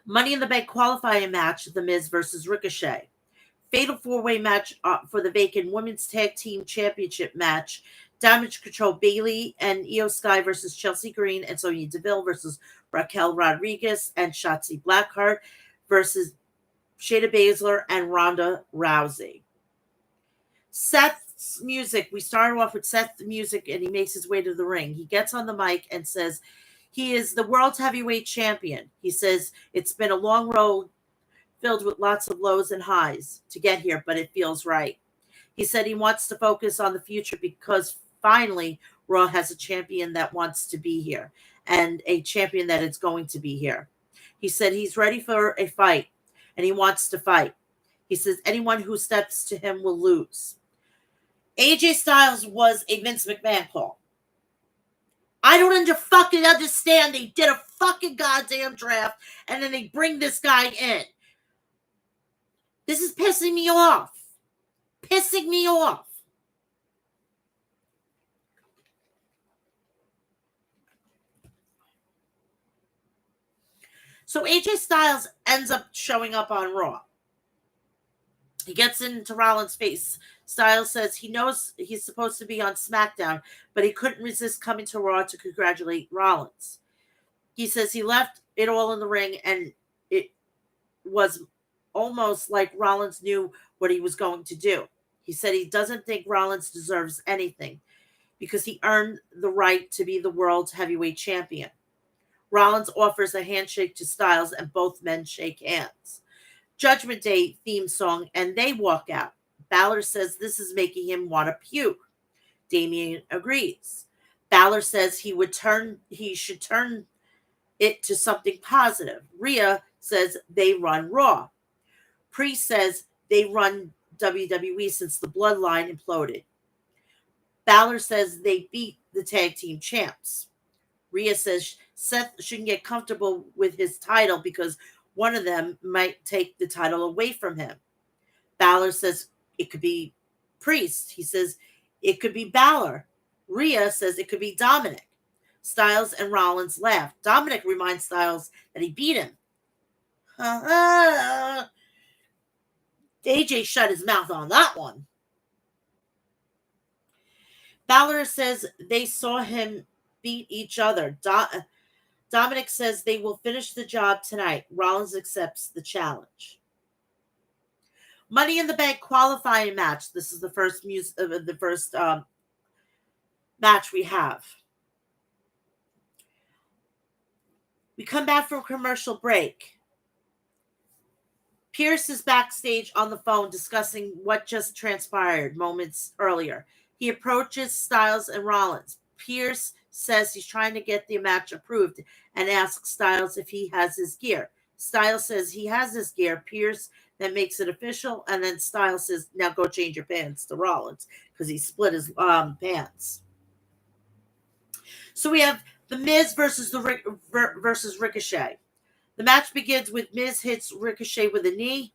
Money in the Bank qualifying match, The Miz versus Ricochet. Fatal 4-way match for the vacant Women's Tag Team Championship match, Damage Control Bayley and Io Sky versus Chelsea Green and Sonya Deville versus Raquel Rodriguez and Shotzi Blackheart versus Shayna Baszler and Ronda Rousey. Seth's music. We started off with Seth's music and he makes his way to the ring. He gets on the mic and says he is the world's heavyweight champion. He says it's been a long road filled with lots of lows and highs to get here, but it feels right. He said he wants to focus on the future because finally Raw has a champion that wants to be here. and a champion that is going to be here. He said he's ready for a fight and he wants to fight. He says anyone who steps to him will lose. AJ Styles was a Vince McMahon call. I don't fucking understand. They did a fucking goddamn draft and then they bring this guy in. This is pissing me off. Pissing me off. So AJ Styles ends up showing up on Raw. He gets into Rollins' face. Styles says he knows he's supposed to be on SmackDown, but he couldn't resist coming to Raw to congratulate Rollins. He says he left it all in the ring, and it was almost like Rollins knew what he was going to do. He said he doesn't think Rollins deserves anything because he earned the right to be the world's heavyweight champion. Rollins offers a handshake to Styles, and both men shake hands. Judgment Day theme song, and they walk out. Balor says this is making him want to puke. Damian agrees. Balor says he should turn it to something positive. Rhea says they run Raw. Priest says they run WWE since the bloodline imploded. Balor says they beat the tag team champs. Rhea says Seth shouldn't get comfortable with his title because one of them might take the title away from him. Balor says it could be Priest. He says it could be Balor. Rhea says it could be Dominic. Styles and Rollins laugh. Dominic reminds Styles that he beat him. AJ shut his mouth on that one. Balor says they saw him beat each other. Dominic says they will finish the job tonight. Rollins accepts the challenge. Money in the Bank qualifying match. This is the first match we have. We come back from a commercial break. Pierce is backstage on the phone discussing what just transpired moments earlier. He approaches Styles and Rollins. Pierce says he's trying to get the match approved and asks Styles if he has his gear. Styles says he has his gear. Pierce then makes it official, and then Styles says, now go change your pants to Rollins because he split his pants. So we have The Miz versus Ricochet. The match begins with Miz hits Ricochet with a knee.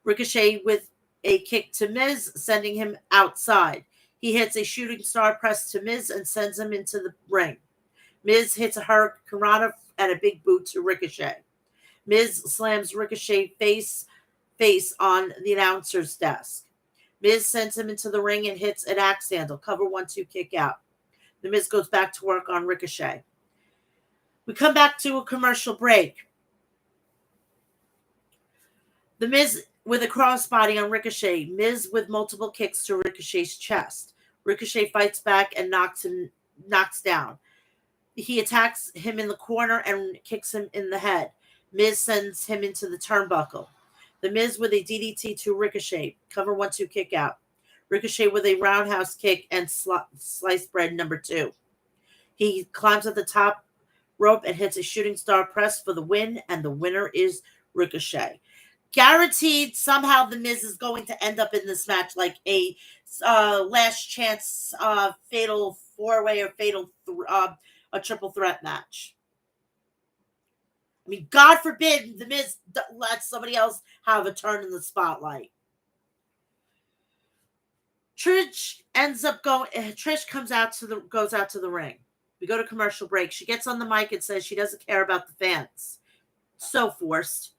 Ricochet with a kick to Miz, sending him outside. He hits a shooting star press to Miz and sends him into the ring. Miz hits a hurricanrana and a big boot to Ricochet. Miz slams Ricochet face on the announcer's desk. Miz sends him into the ring and hits an axe handle. Cover 1-2 kick out. The Miz goes back to work on Ricochet. We come back to a commercial break. The Miz with a crossbody on Ricochet. Miz with multiple kicks to Ricochet's chest. Ricochet fights back and knocks down. He attacks him in the corner and kicks him in the head. Miz sends him into the turnbuckle. The Miz with a DDT to Ricochet. Cover 1-2 kick out. Ricochet with a roundhouse kick and sliced bread number 2. He climbs at the top rope and hits a shooting star press for the win, and the winner is Ricochet. Guaranteed somehow the Miz is going to end up in this match like a last chance fatal 4-way or fatal a triple threat match. I mean, God forbid the Miz lets somebody else have a turn in the spotlight. Trish goes out to the ring. We go to commercial break. She gets on the mic and says she doesn't care about the fans. So forced.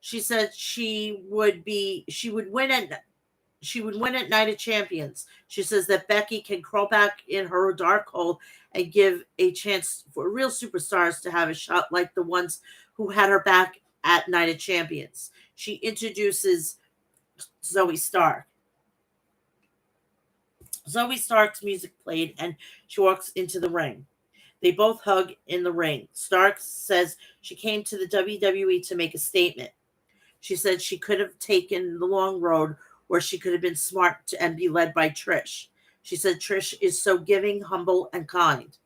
She said she would win at Night of Champions. She says that Becky can crawl back in her dark hole and give a chance for real superstars to have a shot like the ones who had her back at Night of Champions. She introduces Zoe Stark. Zoe Stark's music played and she walks into the ring. They both hug in the ring. Stark says she came to the WWE to make a statement. She said she could have taken the long road or she could have been smart and be led by Trish. She said Trish is so giving, humble, and kind.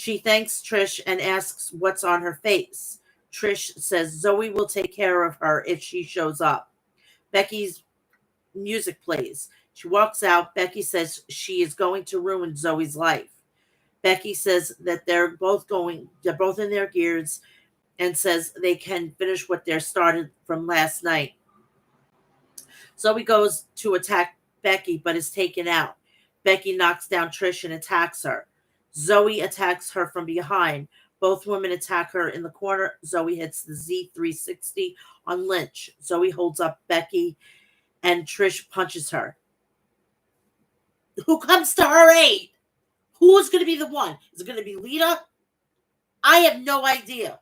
She thanks Trish and asks what's on her face. Trish says Zoe will take care of her if she shows up. Becky's music plays. She walks out. Becky says she is going to ruin Zoe's life. Becky says that they're both in their gears and says they can finish what they're started from last night. Zoe goes to attack Becky but is taken out. Becky knocks down Trish and attacks her. Zoe attacks her from behind. Both women attack her in the corner. Zoe hits the Z360 on Lynch. Zoe holds up Becky and Trish punches her. Who comes to her aid? Who's going to be the one? Is it going to be Lita? I have no idea.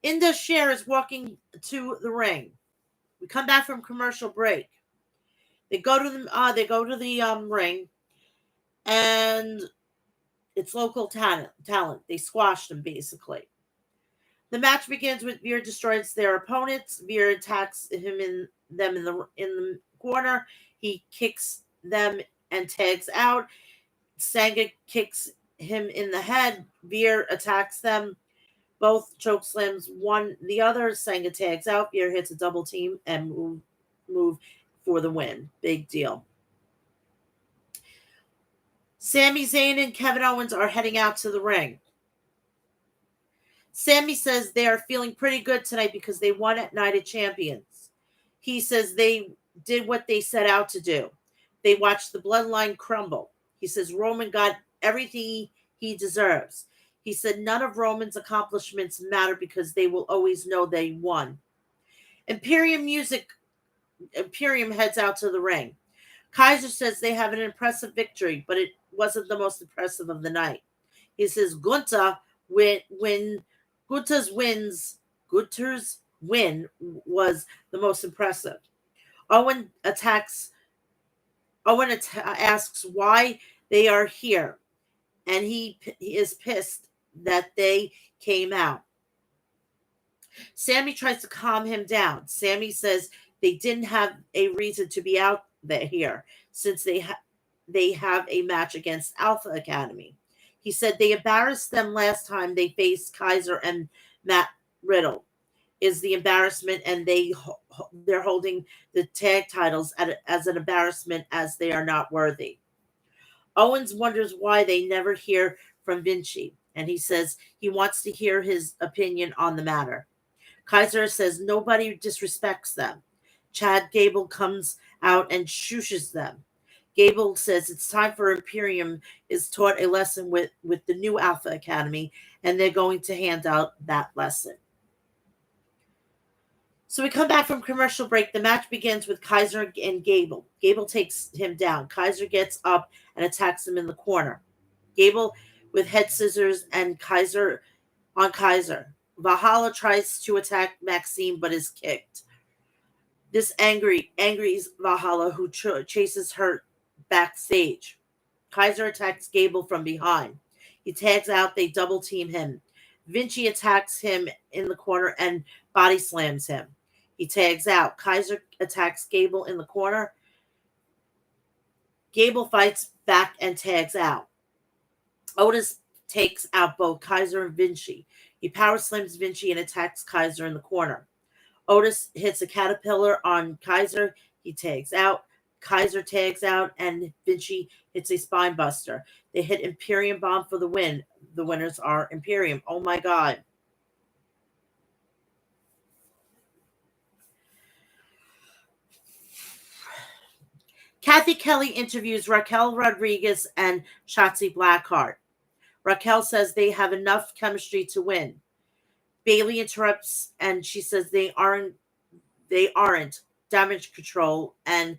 Inda Cher is walking to the ring. We come back from commercial break. They go to the ring, and it's local talent. They squash them basically. The match begins with Veer destroys their opponents. Veer attacks them in the corner. He kicks them and tags out. Sanga kicks him in the head. Veer attacks them. Both choke slams one the other. Sanga tags out. Veer hits a double team and move for the win. Big deal. Sami Zayn and Kevin Owens are heading out to the ring. Sami says they are feeling pretty good tonight because they won at Night of Champions. He says they did what they set out to do. They watched the bloodline crumble. He says Roman got everything he deserves. He said none of Roman's accomplishments matter because they will always know they won. Imperium heads out to the ring. Kaiser says they have an impressive victory, but it wasn't the most impressive of the night. He says Gunther's win was the most impressive. Owen asks why they are here, and he is pissed that they came out. Sami tries to calm him down. Sami says they didn't have a reason to be out there here since they have a match against Alpha Academy. He said they embarrassed them last time they faced Kaiser and Matt Riddle. Is the embarrassment, and they're holding the tag titles as an embarrassment as they are not worthy. Owens wonders why they never hear from Vinci, and he says he wants to hear his opinion on the matter. Kaiser says nobody disrespects them. Chad Gable comes out and shushes them. Gable says it's time for Imperium is taught a lesson with the new Alpha Academy, and they're going to hand out that lesson. So we come back from commercial break. The match begins with Kaiser and Gable. Gable takes him down. Kaiser gets up and attacks him in the corner. Gable with head scissors and Kaiser on Kaiser. Valhalla tries to attack Maxine but is kicked. This angries Valhalla, who chases her backstage. Kaiser attacks Gable from behind. He tags out. They double team him. Vinci attacks him in the corner and body slams him. He tags out. Kaiser attacks Gable in the corner. Gable fights back and tags out. Otis takes out both Kaiser and Vinci. He power slams Vinci and attacks Kaiser in the corner. Otis hits a caterpillar on Kaiser. He tags out. Kaiser tags out, and Vinci hits a spine buster. They hit Imperium Bomb for the win. The winners are Imperium. Oh my God. Kathy Kelly interviews Raquel Rodriguez and Shotzi Blackheart. Raquel says they have enough chemistry to win. Bailey interrupts and she says they aren't Damage Control, and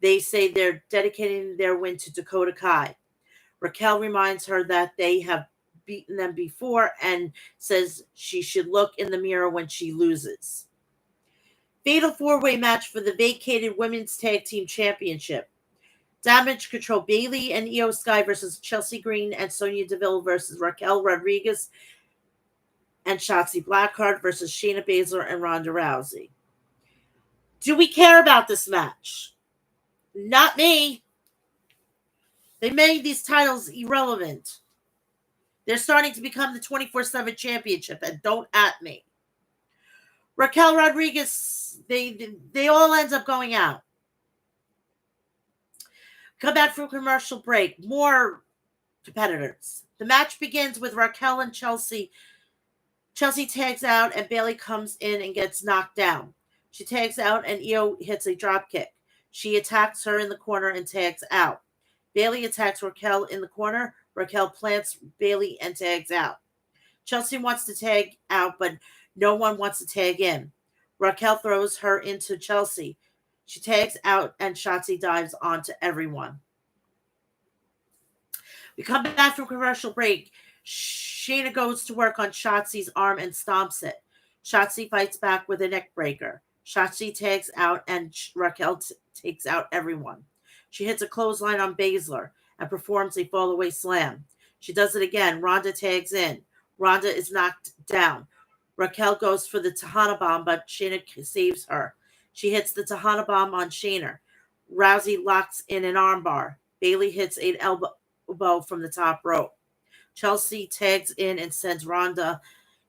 they say they're dedicating their win to Dakota Kai. Raquel reminds her that they have beaten them before and says she should look in the mirror when she loses. Fatal 4-way match for the vacated Women's Tag Team Championship. Damage Control, Bailey and Io Sky versus Chelsea Green and Sonya Deville versus Raquel Rodriguez and Shotzi Blackheart versus Shayna Baszler and Ronda Rousey. Do we care about this match? Not me. They made these titles irrelevant. They're starting to become the 24/7 championship, and don't at me. Raquel Rodriguez, they all end up going out. Come back from commercial break. More competitors. The match begins with Raquel and Chelsea. Chelsea tags out, and Bayley comes in and gets knocked down. She tags out, and Io hits a drop kick. She attacks her in the corner and tags out. Bayley attacks Raquel in the corner. Raquel plants Bayley and tags out. Chelsea wants to tag out, but no one wants to tag in. Raquel throws her into Chelsea. She tags out, and Shotzi dives onto everyone. We come back from commercial break. Shayna goes to work on Shotzi's arm and stomps it. Shotzi fights back with a neck breaker. Shotzi tags out, and Raquel takes out everyone. She hits a clothesline on Baszler and performs a fallaway slam. She does it again. Ronda tags in. Ronda is knocked down. Raquel goes for the Tejana bomb, but Shayna saves her. She hits the Tejana bomb on Shayna. Rousey locks in an armbar. Bayley hits an elbow from the top rope. Chelsea tags in and sends Ronda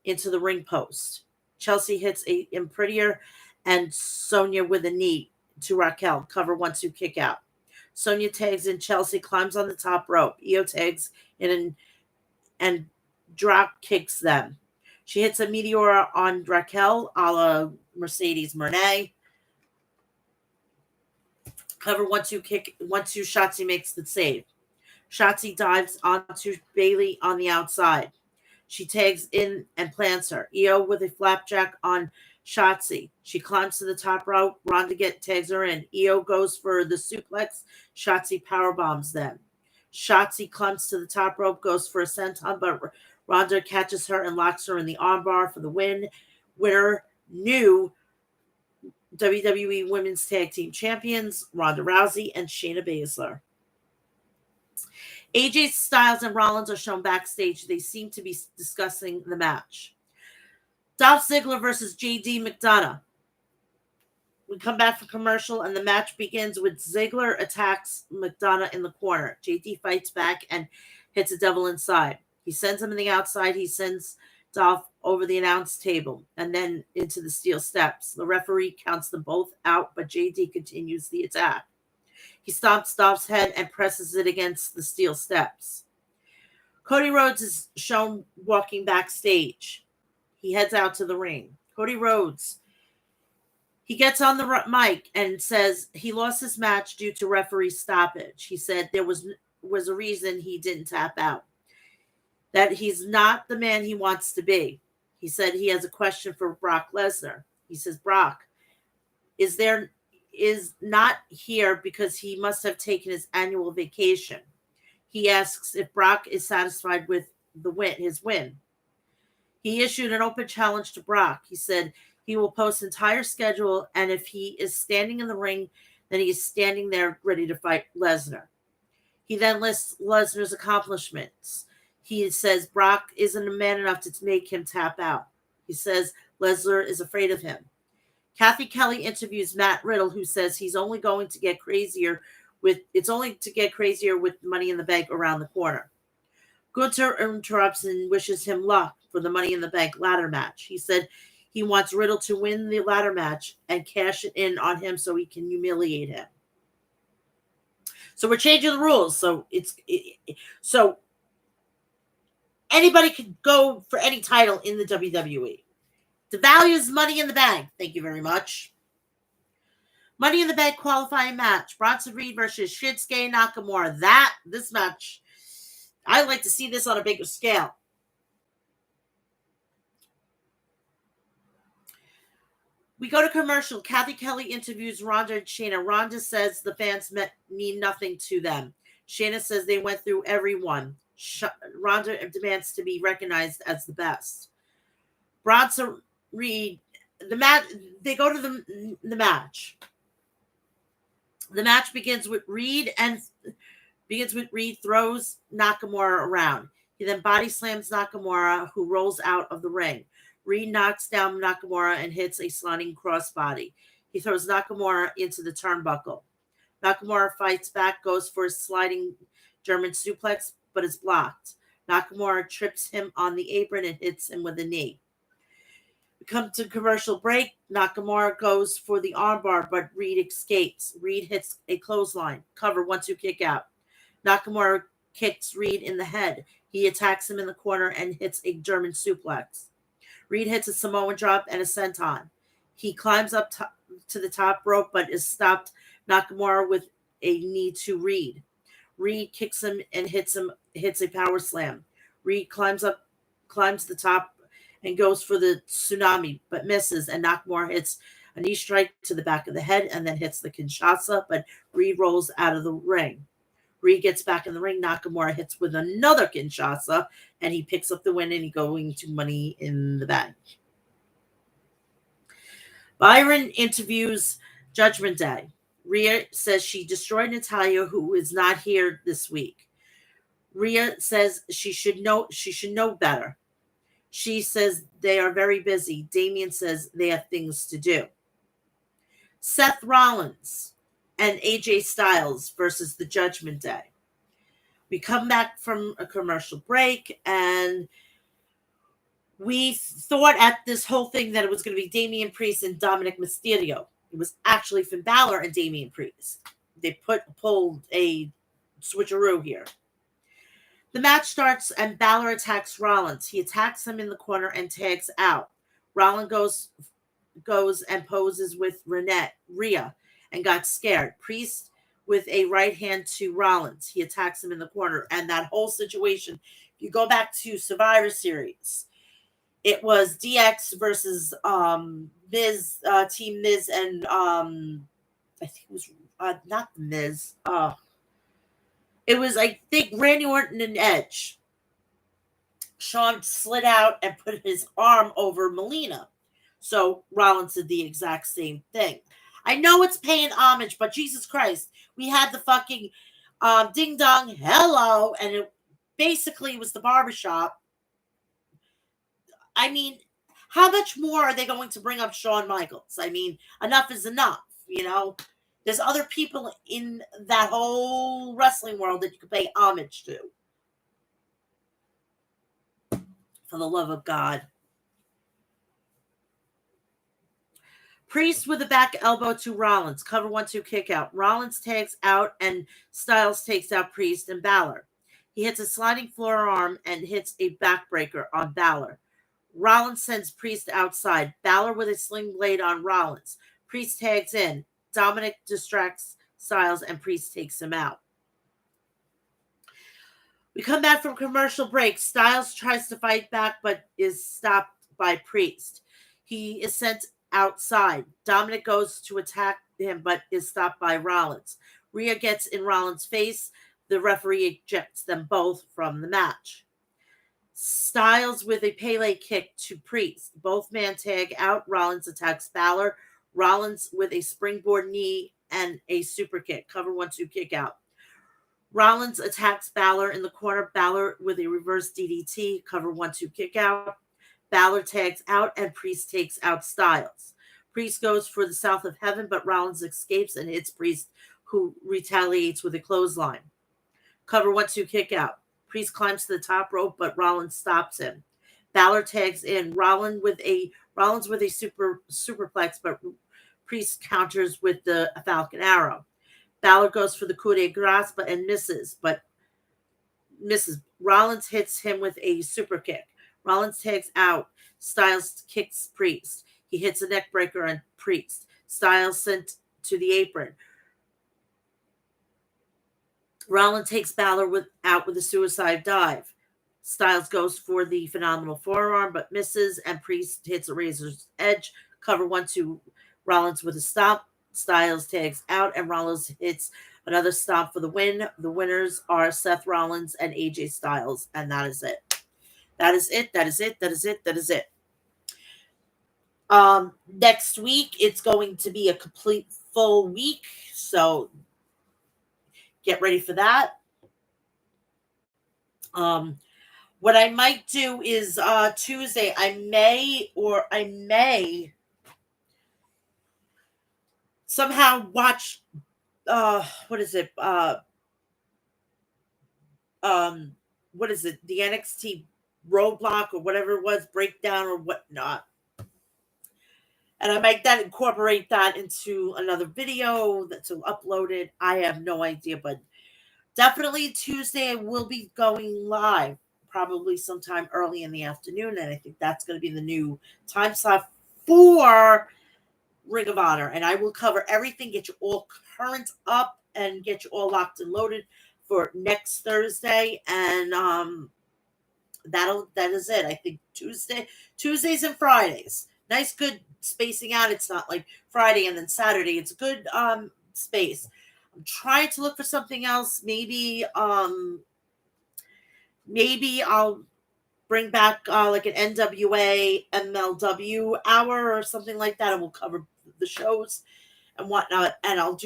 into the ring post. Chelsea hits a Prettier and Sonya with a knee to Raquel. Cover 1-2 kick out. Sonya tags in. Chelsea climbs on the top rope. Io tags in and drop kicks them. She hits a Meteora on Raquel a la Mercedes Moné. Cover 1-2 kick. 1-2 Shotzi makes the save. Shotzi dives onto Bayley on the outside. She tags in and plants her. Io with a flapjack on Shotzi. She climbs to the top rope. Ronda tags her in. Io goes for the suplex. Shotzi powerbombs them. Shotzi climbs to the top rope, goes for a senton, but Ronda catches her and locks her in the armbar for the win. Winner, new WWE Women's Tag Team Champions, Ronda Rousey and Shayna Baszler. AJ Styles and Rollins are shown backstage. They seem to be discussing the match. Dolph Ziggler versus JD McDonough. We come back from commercial, and the match begins with Ziggler attacks McDonough in the corner. JD fights back and hits a devil inside. He sends him in the outside. He sends Dolph over the announce table and then into the steel steps. The referee counts them both out, but JD continues the attack. He stomps Dolph's head and presses it against the steel steps. Cody Rhodes is shown walking backstage. He heads out to the ring. Cody Rhodes, he gets on the mic and says he lost his match due to referee stoppage. He said there was a reason he didn't tap out, that he's not the man he wants to be. He said he has a question for Brock Lesnar. He says, Brock is not here because he must have taken his annual vacation. He asks if Brock is satisfied with his win. He issued an open challenge to Brock. He said he will post entire schedule, and if he is standing in the ring, then he is standing there ready to fight Lesnar. He then lists Lesnar's accomplishments. He says Brock isn't a man enough to make him tap out. He says Lesnar is afraid of him. Kathy Kelly interviews Matt Riddle, who says he's only going to get crazier with Money in the Bank around the corner. Gunther interrupts and wishes him luck for the Money in the Bank ladder match. He said he wants Riddle to win the ladder match and cash it in on him so he can humiliate him. So we're changing the rules. So anybody can go for any title in the WWE. The value is Money in the Bank. Thank you very much. Money in the Bank qualifying match. Bronson Reed versus Shinsuke Nakamura. This match, I like to see this on a bigger scale. We go to commercial. Kathy Kelly interviews Ronda and Shayna. Ronda says the fans mean nothing to them. Shayna says they went through everyone. Ronda demands to be recognized as the best. Bronson Reed, they go to the match. The match begins with Reed throws Nakamura around. He then body slams Nakamura, who rolls out of the ring. Reed knocks down Nakamura and hits a sliding crossbody. He throws Nakamura into the turnbuckle. Nakamura fights back, goes for a sliding German suplex, but is blocked. Nakamura trips him on the apron and hits him with a knee. We come to commercial break. Nakamura goes for the armbar, but Reed escapes. Reed hits a clothesline. Cover 1-2 kick out. Nakamura kicks Reed in the head. He attacks him in the corner and hits a German suplex. Reed hits a Samoan drop and a senton. He climbs up to the top rope, but is stopped Nakamura with a knee to Reed. Reed kicks him and hits a power slam. Reed climbs the top and goes for the tsunami, but misses, and Nakamura hits a knee strike to the back of the head and then hits the Kinshasa, but Reed rolls out of the ring. Reed gets back in the ring. Nakamura hits with another Kinshasa, and he picks up the win, and he's going to Money in the Bank. Byron interviews Judgment Day. Rhea says she destroyed Natalya, who is not here this week. Rhea says she should know better. She says they are very busy. Damian says they have things to do. Seth Rollins and AJ Styles versus the Judgment Day. We come back from a commercial break, and we thought at this whole thing that it was going to be Damian Priest and Dominic Mysterio. It was actually Finn Balor and Damian Priest. They pulled a switcheroo here. The match starts and Balor attacks Rollins. He attacks him in the corner and tags out. Rollins goes and poses with Rhea and got scared. Priest with a right hand to Rollins. He attacks him in the corner. And that whole situation, if you go back to Survivor Series, it was DX versus Miz, Team Miz, and I think it was not the Miz. It was, I think, Randy Orton and Edge. Shawn slid out and put his arm over Melina. So Rollins did the exact same thing. I know it's paying homage, but Jesus Christ, we had the fucking ding dong hello, and it basically was the barbershop. I mean, how much more are they going to bring up Shawn Michaels? I mean, enough is enough, you know? There's other people in that whole wrestling world that you can pay homage to. For the love of God. Priest with a back elbow to Rollins. Cover 1-2 kick out. Rollins tags out and Styles takes out Priest and Balor. He hits a sliding forearm and hits a backbreaker on Balor. Rollins sends Priest outside. Balor with a sling blade on Rollins. Priest tags in. Dominic distracts Styles and Priest takes him out. We come back from commercial break. Styles tries to fight back but is stopped by Priest. He is sent outside. Dominic goes to attack him but is stopped by Rollins. Rhea gets in Rollins' face. The referee ejects them both from the match. Styles with a Pele kick to Priest. Both men tag out. Rollins attacks Balor. Rollins with a springboard knee and a super kick. Cover 1-2 kick out. Rollins attacks Balor in the corner. Balor with a reverse DDT. Cover 1-2 kick out. Balor tags out and Priest takes out Styles. Priest goes for the South of Heaven, but Rollins escapes and hits Priest, who retaliates with a clothesline. Cover 1-2 kick out. Priest climbs to the top rope, but Rollins stops him. Balor tags in. Rollins with a superplex, but Priest counters with the Falcon Arrow. Balor goes for the coup de grace, but misses. Rollins hits him with a super kick. Rollins tags out. Styles kicks Priest. He hits a neck breaker on Priest. Styles sent to the apron. Rollins takes Balor out with a suicide dive. Styles goes for the phenomenal forearm, but misses, and Priest hits a razor's edge. Cover 1-2. Rollins with a stomp. Styles tags out, and Rollins hits another stomp for the win. The winners are Seth Rollins and AJ Styles, and that is it. That is it. That is it. That is it. That is it. Next week, it's going to be a complete full week, so get ready for that. What I might do is Tuesday, I may somehow watch what is it? what is it? The NXT roadblock or whatever it was, breakdown or whatnot. And I might then incorporate that into another video that's uploaded. I have no idea, but definitely Tuesday I will be going live, probably sometime early in the afternoon, and I think that's going to be the new time slot for Ring of Honor. And I will cover everything, get you all current up, and get you all locked and loaded for next Thursday. And that is it. I think Tuesdays and Fridays. Nice good spacing out. It's not like Friday and then Saturday. It's a good space. I'm trying to look for something else. Maybe I'll bring back like an NWA MLW hour or something like that, and we'll cover the shows and whatnot. And I'll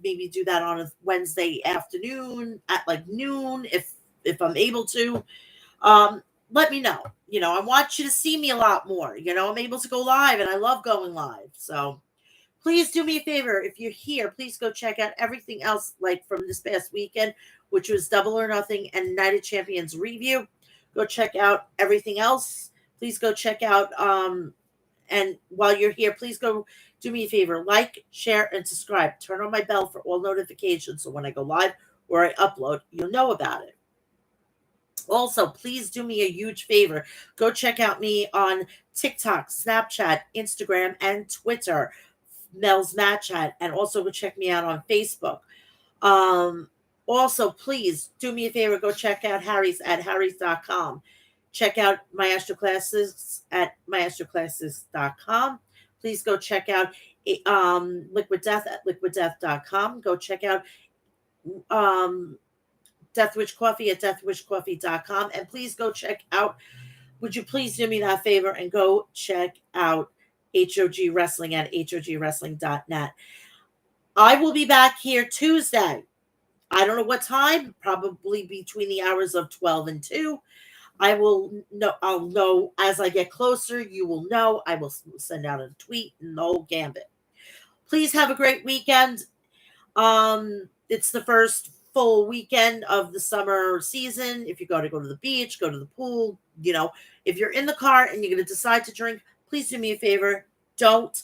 maybe do that on a Wednesday afternoon at like noon if I'm able to. Let me know. I want you to see me a lot more. I'm able to go live and I love going live. So please do me a favor. If you're here, please go check out everything else like from this past weekend, which was Double or Nothing and Night of Champions review. Go check out everything else. Please go check out and while you're here, please go do me a favor. Like, share, and subscribe. Turn on my bell for all notifications so when I go live or I upload, you'll know about it. Also, please do me a huge favor. Go check out me on TikTok, Snapchat, Instagram, and Twitter, Mel'S Mat Chat, and also go check me out on Facebook. Also, please do me a favor. Go check out Harry's at harrys.com. Check out Maestro Classes at maestroclasses.com. Please go check out Liquid Death at liquiddeath.com. Go check out Deathwish Coffee at deathwishcoffee.com. And please go check out, would you please do me that favor and go check out HOG Wrestling at hogwrestling.net. I will be back here Tuesday. I don't know what time, probably between the hours of 12 and 2. I'll know as I get closer. You will know. I will send out a tweet and the whole gambit. Please have a great weekend. It's the first full weekend of the summer season. If you got to go to the beach, go to the pool, if you're in the car and you're going to decide to drink, please do me a favor. Don't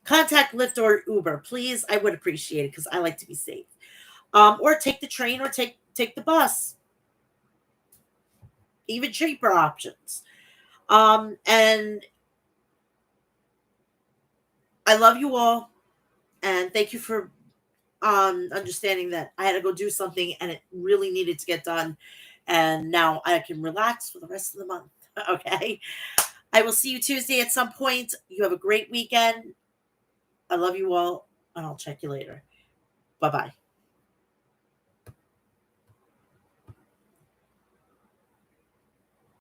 contact Lyft or Uber, please. I would appreciate it because I like to be safe. Or take the train or take the bus. Even cheaper options. And I love you all. And thank you for understanding that I had to go do something and it really needed to get done. And now I can relax for the rest of the month. Okay. I will see you Tuesday at some point. You have a great weekend. I love you all, and I'll check you later. Bye-bye.